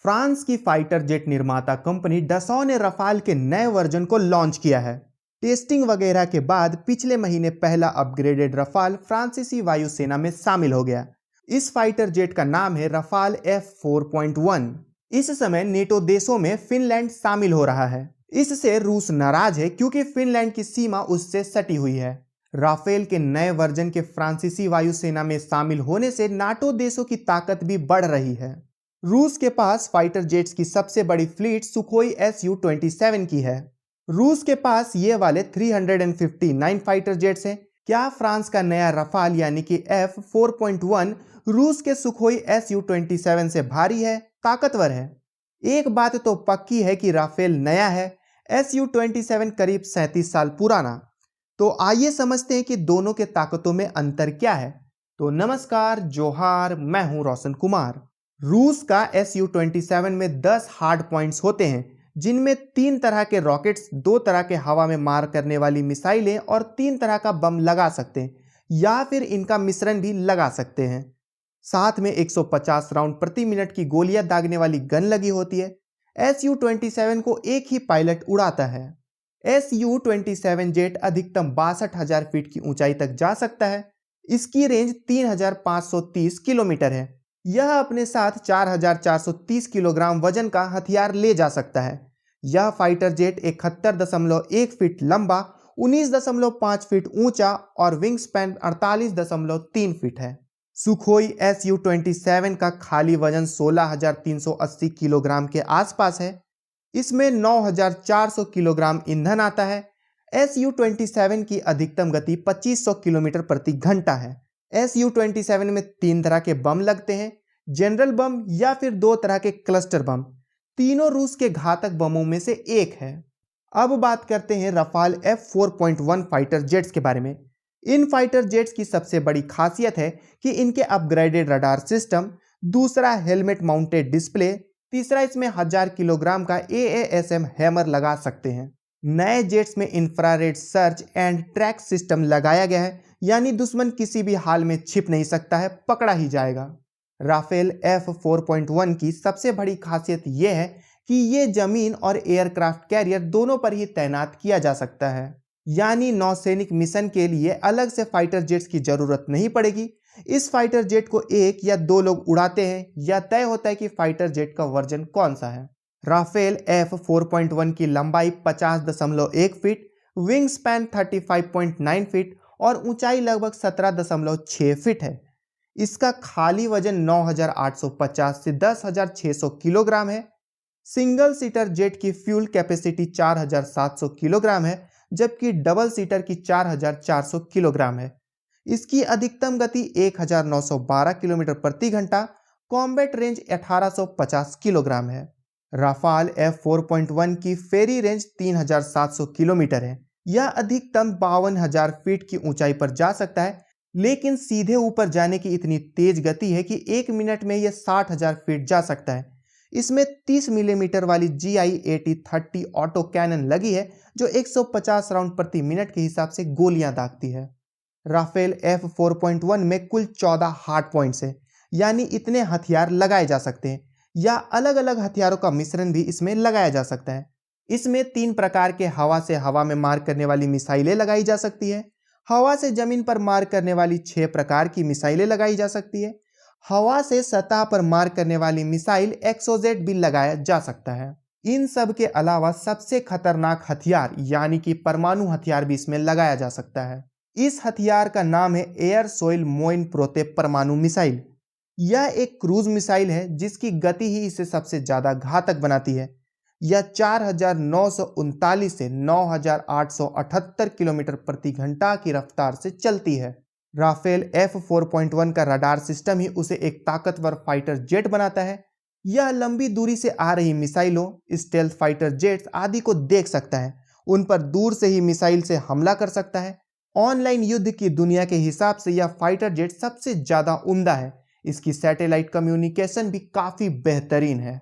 France की fighter jet निर्माता company Dassault ने रफाल के नए वर्जन को लॉन्च किया है। टेस्टिंग वगैरह के बाद पिछले महीने पहला अपग्रेडेड रफाल फ्रांसीसी वायुसेना में शामिल हो गया। इस फाइटर जेट का नाम है रफाल F4.1। इस समय नेटो देशों में फिनलैंड शामिल हो रहा है। इससे रूस नाराज है क्योंकि फिनलैंड की सीमा उससे सटी हुई है। राफेल के नए वर्जन के फ्रांसीसी वायुसेना में शामिल होने से नाटो देशों की ताकत भी बढ़ रही है। रूस के पास फाइटर जेट्स की सबसे बड़ी फ्लीट सुखोई Su-27 की है। रूस के पास ये वाले 359 फाइटर जेट्स हैं। क्या फ्रांस का नया रफाल यानी कि F4.1 रूस के सुखोई Su-27 से भारी है, ताकतवर है? एक बात तो पक्की है कि राफेल नया है, Su-27 करीब 37 साल पुराना। तो आइए समझते हैं कि दोनों के ताकतों में अंतर क्या है। तो नमस्कार, जोहार, मैं हूं रोशन कुमार। रूस का Su-27 में 10 हार्ड पॉइंट्स होते हैं, जिनमें 3 तरह के रॉकेट्स, 2 तरह के हवा में मार करने वाली मिसाइलें और 3 तरह का बम लगा सकते हैं या फिर इनका मिश्रण भी लगा सकते हैं। साथ में 150 राउंड प्रति मिनट की गोलियां दागने वाली गन लगी होती है। Su-27 को एक ही पायलट उड़ाता है। Su-27 जेट अधिकतम 62,000 फीट की ऊंचाई तक जा सकता है। इसकी रेंज 3,530 किलोमीटर है। यह अपने साथ 4,430 किलोग्राम वजन का हथियार ले जा सकता है। यह फाइटर जेट 71.1 फीट लंबा, 19.5 फीट ऊंचा और विंग स्पैन 48.3 फीट है। सुखोई Su-27 का खाली वजन 16,380 किलोग्राम के आसपास है। इसमें 9,400 किलोग्राम ईंधन आता है। Su-27 की अधिकतम गति 2500 किलोमीटर प्रति घंटा है। Su-27 में 3 तरह के बम लगते हैं, जनरल बम या फिर 2 तरह के क्लस्टर बम। तीनों रूस के घातक बमों में से एक है। अब बात करते हैं रफाल F4.1 फाइटर जेट्स के बारे में। इन फाइटर जेट्स की सबसे बड़ी खासियत है कि इनके अपग्रेडेड रडार सिस्टम, दूसरा हेलमेट माउंटेड डिस्प्ले, तीसरा इसमें 1000 किलोग्राम का AASM हैमर लगा सकते हैं। नए जेट्स में infrared search and track system लगाया गया है, यानी दुश्मन किसी भी हाल में छिप नहीं सकता है, पकड़ा ही जाएगा। राफेल F4.1 की सबसे बड़ी खासियत यह है कि ये जमीन और एयरक्राफ्ट कैरियर दोनों पर ही तैनात किया जा सकता है, यानी नौसैनिक मिशन के लिए अलग से फाइटर जेट्स की जरूरत नहीं पड़ेगी। इस फाइटर जेट को 1 या 2 लोग उड़ाते हैं या तय होता है कि फाइटर जेट का वर्जन कौन सा है। राफेल F4.1 की लंबाई 50.1 फीट, विंग स्पैन 35.9 फीट और ऊंचाई लगभग 17.6 फीट है। इसका खाली वजन 9,850 से 10,600 किलोग्राम है। सिंगल सीटर जेट की फ्यूल कैपेसिटी 4,700 किलोग्राम है, जबकि डबल सीटर की 4,400 किलोग्राम है। इसकी अधिकतम गति 1,912 किलोमीटर प्रति घंटा, कॉम्बैट रेंज 1,850 किलोग्राम है। राफाल F4.1 की फेरी रेंज 3,700 किलोमीटर है। यह अधिकतम 52,000 फीट की ऊंचाई पर जा सकता है, लेकिन सीधे ऊपर जाने की इतनी तेज गति है कि 1 मिनट में यह 60,000 फीट जा सकता है। इसमें 30 मिलीमीटर वाली GI-80-30 ऑटो कैनन लगी है, जो 150 राउंड प्रति मिनट के हिसाब से गोलियां दागती है। राफेल F4.1 में कुल 14 हार्ड पॉइंट्स है, यानी इतने हथियार लगाए जा सकते हैं या अलग अलग हथियारों का मिश्रण भी इसमें लगाया जा सकता है। इसमें 3 प्रकार के हवा से हवा में मार करने वाली मिसाइलें लगाई जा सकती है। हवा से जमीन पर मार करने वाली 6 प्रकार की मिसाइलें लगाई जा सकती है। हवा से सतह पर मार करने वाली मिसाइल एक्सोजेट भी लगाया जा सकता है। इन सब के अलावा सबसे खतरनाक हथियार यानी कि परमाणु हथियार भी इसमें लगाया जा सकता है। इस हथियार का नाम है एयर सोइल मोइन प्रोते परमाणु मिसाइल। यह एक क्रूज मिसाइल है जिसकी गति ही इसे सबसे ज्यादा घातक बनाती है। यह 4,939 से 9,878 किलोमीटर प्रति घंटा की रफ्तार से चलती है। राफेल F4.1 का रडार सिस्टम ही उसे एक ताकतवर फाइटर जेट बनाता है। यह लंबी दूरी से आ रही मिसाइलों, स्टेल्थ फाइटर जेट्स आदि को देख सकता है, उन पर दूर से ही मिसाइल से हमला कर सकता है। ऑनलाइन युद्ध की दुनिया के हिसाब से यह फाइटर जेट सबसे ज्यादा उम्दा है। इसकी सैटेलाइट कम्युनिकेशन भी काफी बेहतरीन है।